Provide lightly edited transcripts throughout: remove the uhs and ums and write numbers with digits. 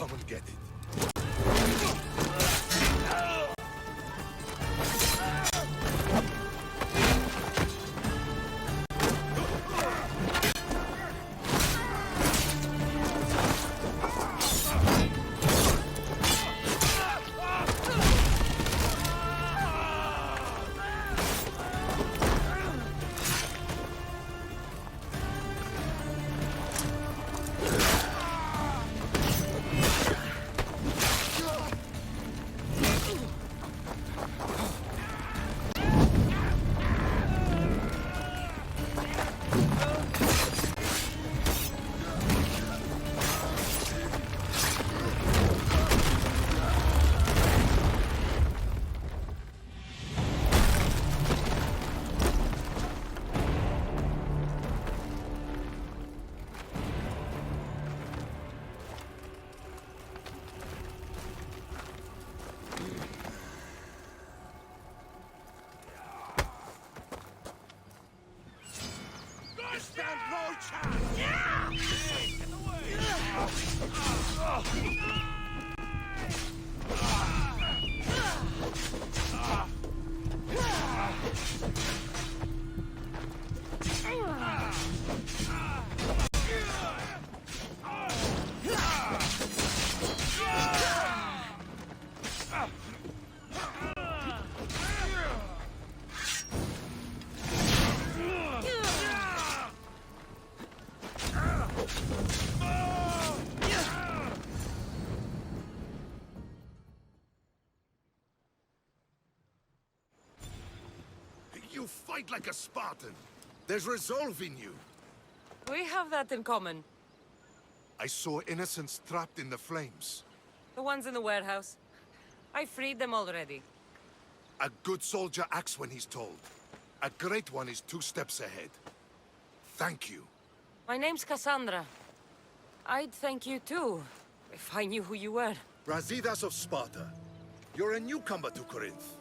Come and get it. Stand no chance! Yeah! Hey, get You fight like a Spartan. There's resolve in you. We have that in common. I saw innocents trapped in the flames. The ones in the warehouse. I freed them already. A good soldier acts when he's told. A great one is 2 steps ahead. Thank you. My name's Cassandra. I'd thank you too, if I knew who you were. BRASIDAS of Sparta. You're a newcomer to Corinth.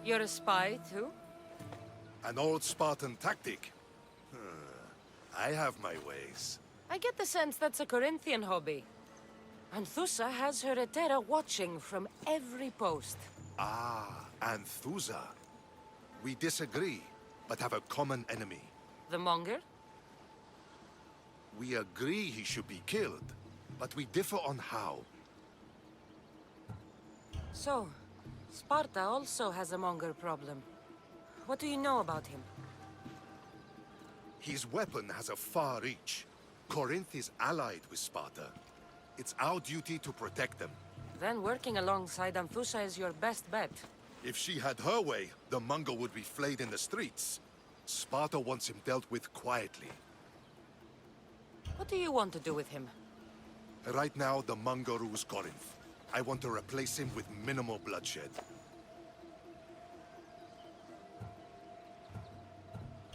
You're a spy too? An old Spartan tactic. I have my ways. I get the sense that's a Corinthian hobby. Anthusa has her Etera watching from every post. Ah, Anthusa. We disagree, but have a common enemy. The Monger? We agree he should be killed, but we differ on how. So, Sparta also has a Monger problem. What do you know about him? His weapon has a far reach. Corinth is allied with Sparta. It's our duty to protect them. Then working alongside Anthusa is your best bet. If she had her way, the Monger would be flayed in the streets. Sparta wants him dealt with quietly. What do you want to do with him? Right now, the Monger rules Corinth. I want to replace him with minimal bloodshed.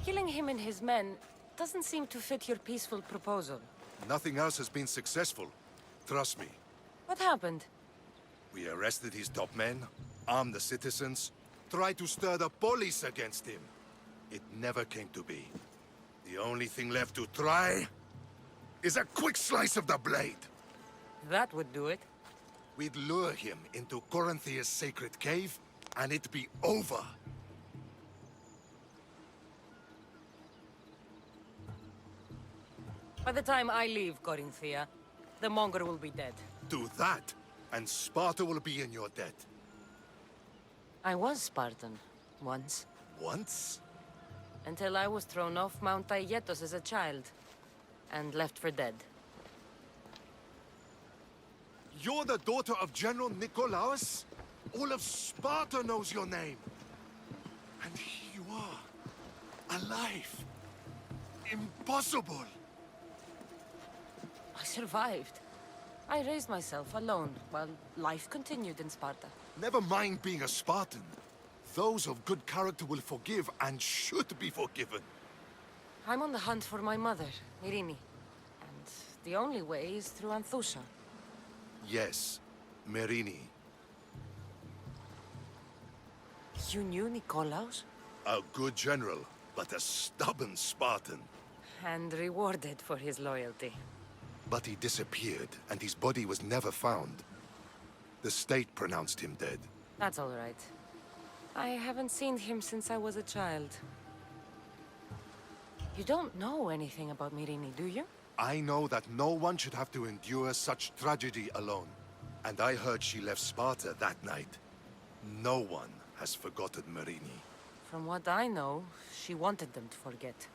Killing him and his men doesn't seem to fit your peaceful proposal. Nothing else has been successful. Trust me. What happened? We arrested his top men, armed the citizens, tried to stir the police against him. It never came to be. The only thing left to try is a quick slice of the blade. That would do it. We'd lure him into Corinthia's sacred cave, and it'd be over. By the time I leave Corinthia, the Monger will be dead. Do that, and Sparta will be in your debt. I was Spartan, once. Once? Until I was thrown off Mount Aietos as a child, and left for dead. You're the daughter of General Nikolaos? All of Sparta knows your name. And here you are, alive. Impossible. I survived. I raised myself alone, while life continued in Sparta. Never mind being a Spartan. Those of good character will forgive and should be forgiven. I'm on the hunt for my mother, Irini. And the only way is through Anthusa. Yes, Merini. You knew Nikolaos? A good general, but a stubborn Spartan. And rewarded for his loyalty. But he disappeared, and his body was never found. The state pronounced him dead. That's all right. I haven't seen him since I was a child. You don't know anything about Myrini, do you? I know that no one should have to endure such tragedy alone. And I heard she left Sparta that night. No one has forgotten Myrini. From what I know, she wanted them to forget.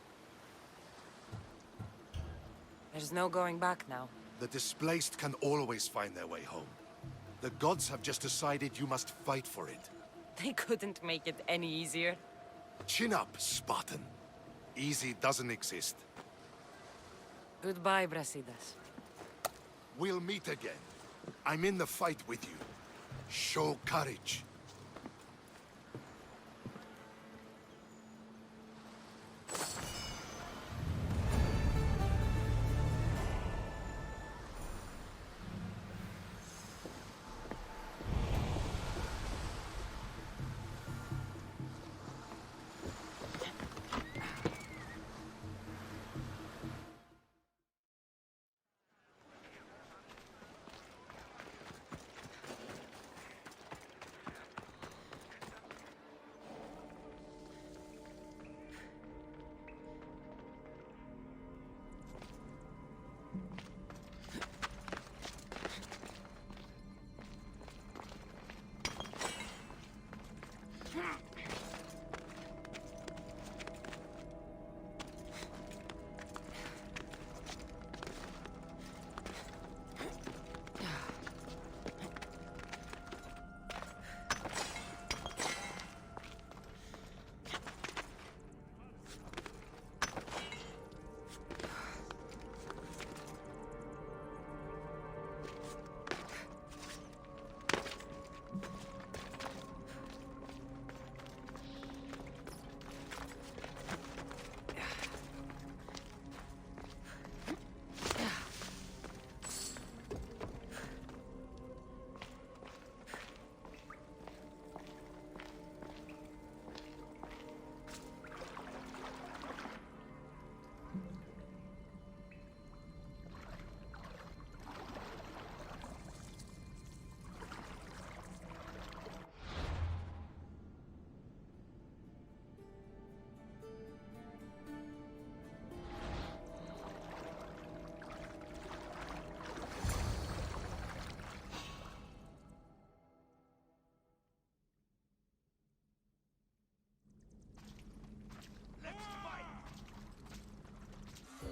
There's no going back now. The displaced can always find their way home. The gods have just decided you must fight for it. They couldn't make it any easier. Chin up, Spartan. Easy doesn't exist. Goodbye, Brasidas. We'll meet again. I'm in the fight with you. Show courage.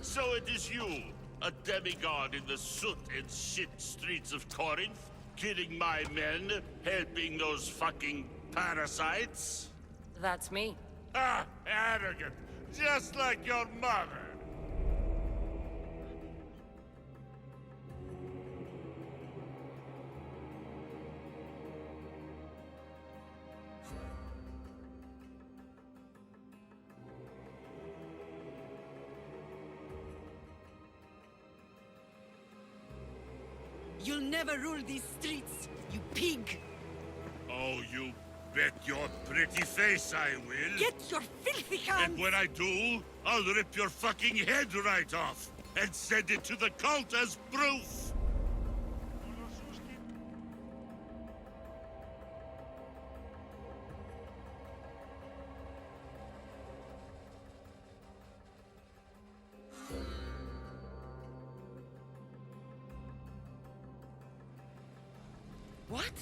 So it is you, a demigod in the soot and shit streets of Corinth, killing my men, helping those fucking parasites? That's me. Ah, arrogant, just like your mother. You'll never rule these streets, you pig! Oh, you bet your pretty face I will. Get your filthy hands! And when I do, I'll rip your fucking head right off and send it to the cult as proof. What?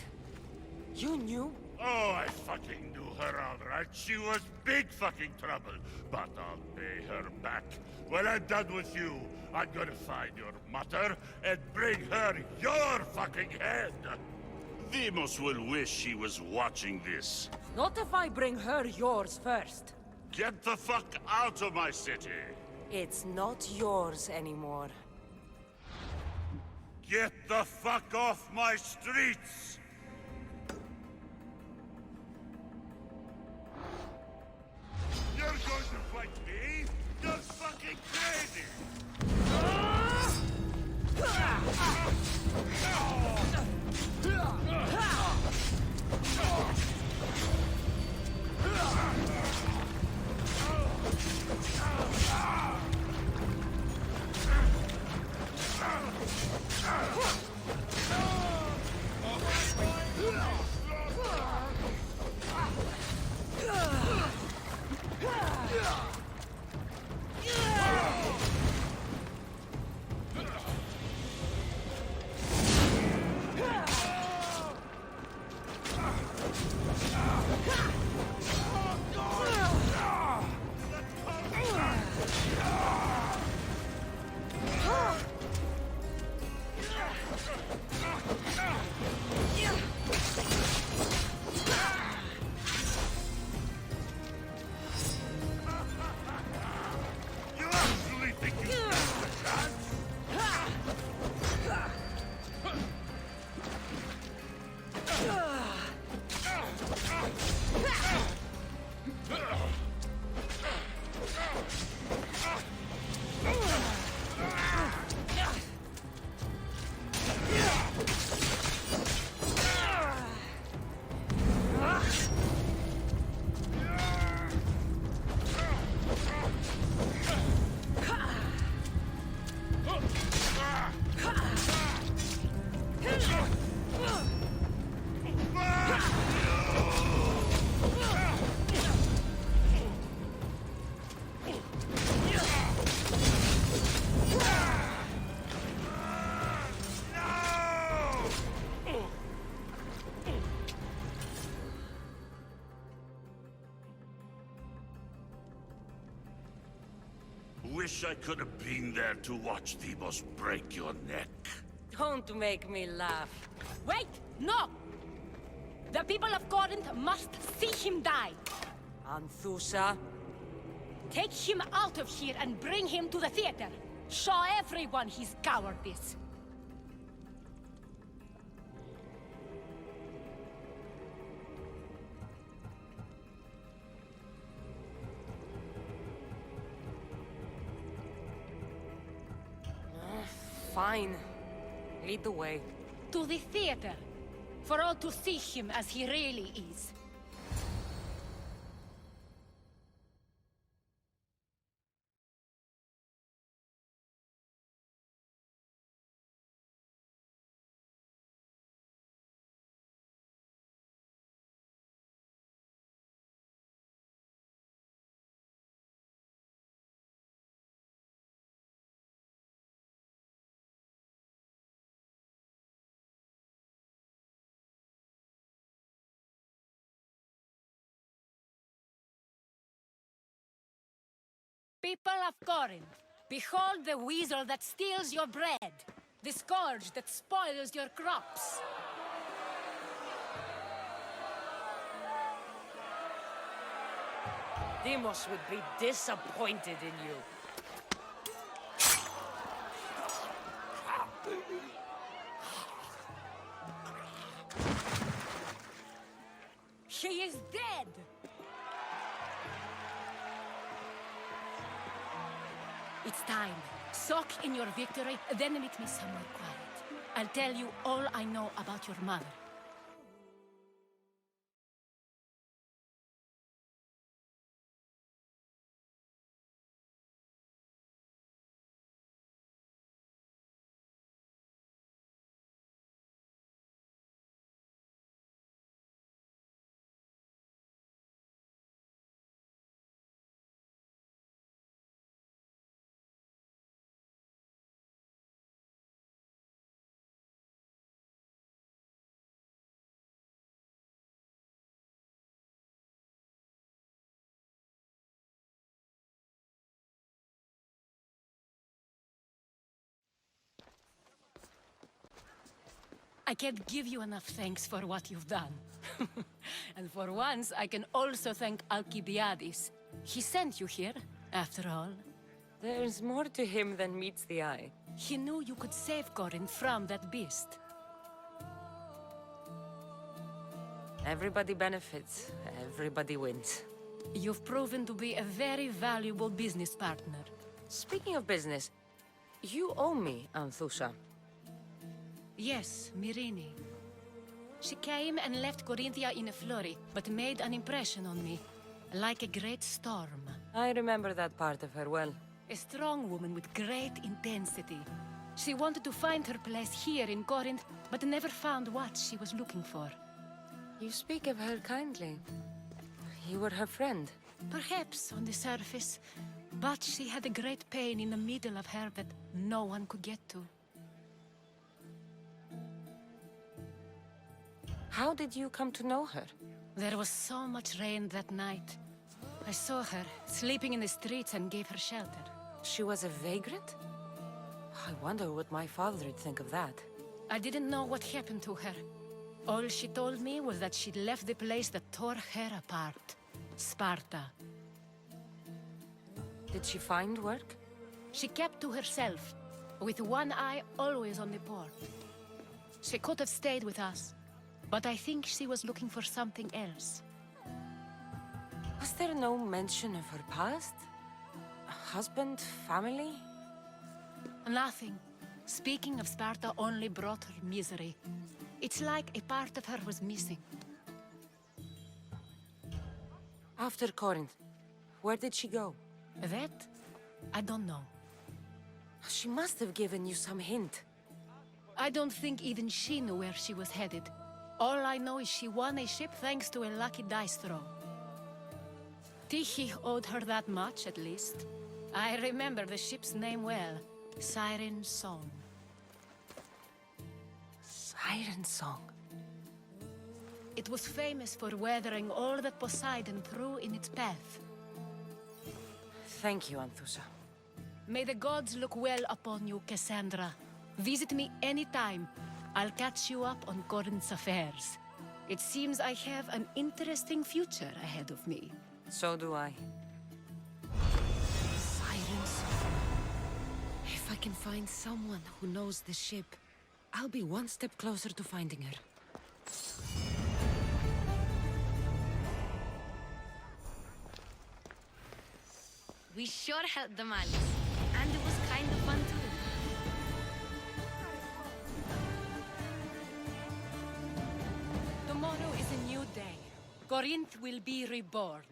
You knew? Oh, I fucking knew her all right. She was big fucking trouble. But I'll pay her back. When I'm done with you, I'm gonna find your mother and bring her your fucking head. Demos will wish she was watching this. Not if I bring her yours first. Get the fuck out of my city. It's not yours anymore. Get the fuck off my streets! You're going to fight me? You're fucking crazy! You actually think you stand a chance? Wish I could have been there to watch Demos break your neck. Don't make me laugh. Wait! No! The people of Corinth must see him die. Anthusa, Take him out of here and bring him to the theater. Show everyone his cowardice. fine. Lead the way. To the theater. For all to see him as he really is. People of Corinth, behold the weasel that steals your bread, the scourge that spoils your crops. Demos would be disappointed in you. He is dead! It's time. Soak in your victory, then meet me somewhere quiet. I'll tell you all I know about your mother. I can't give you enough thanks for what you've done. And for once, I can also thank Alcibiades. He sent you here, after all. There's more to him than meets the eye. He knew you could save Corinth from that beast. Everybody benefits. Everybody wins. You've proven to be a very valuable business partner. Speaking of business, you owe me, Anthusa. Yes, Myrine. She came and left Corinthia in a flurry, but made an impression on me, like a great storm. I remember that part of her well. A strong woman with great intensity. She wanted to find her place here in Corinth, but never found what she was looking for. You speak of her kindly. You were her friend. Perhaps on the surface, but she had a great pain in the middle of her that no one could get to. How did you come to know her? There was so much rain that night. I saw her sleeping in the streets and gave her shelter. She was a vagrant? I wonder what my father would think of that. I didn't know what happened to her. All she told me was that she'd left the place that tore her apart. Sparta. Did she find work? She kept to herself, with one eye always on the port. She could have stayed with us, but I think she was looking for something else. Was there no mention of her past? A husband, family? Nothing. Speaking of Sparta only brought her misery. It's like a part of her was missing. After Corinth, where did she go? That? I don't know. She must have given you some hint. I don't think even she knew where she was headed. All I know is she won a ship thanks to a lucky dice throw. Tyche owed her that much, at least. I remember the ship's name well. Siren Song. Siren Song. It was famous for weathering all that Poseidon threw in its path. Thank you, Anthusa. May the gods look well upon you, Cassandra. Visit me anytime. I'll catch you up on Corinth's affairs. It seems I have an interesting future ahead of me. So do I. Siren Song. If I can find someone who knows the ship, I'll be one step closer to finding her. We sure helped them, Alice. And it was kind of fun too. Tomorrow is a new day. Corinth will be reborn.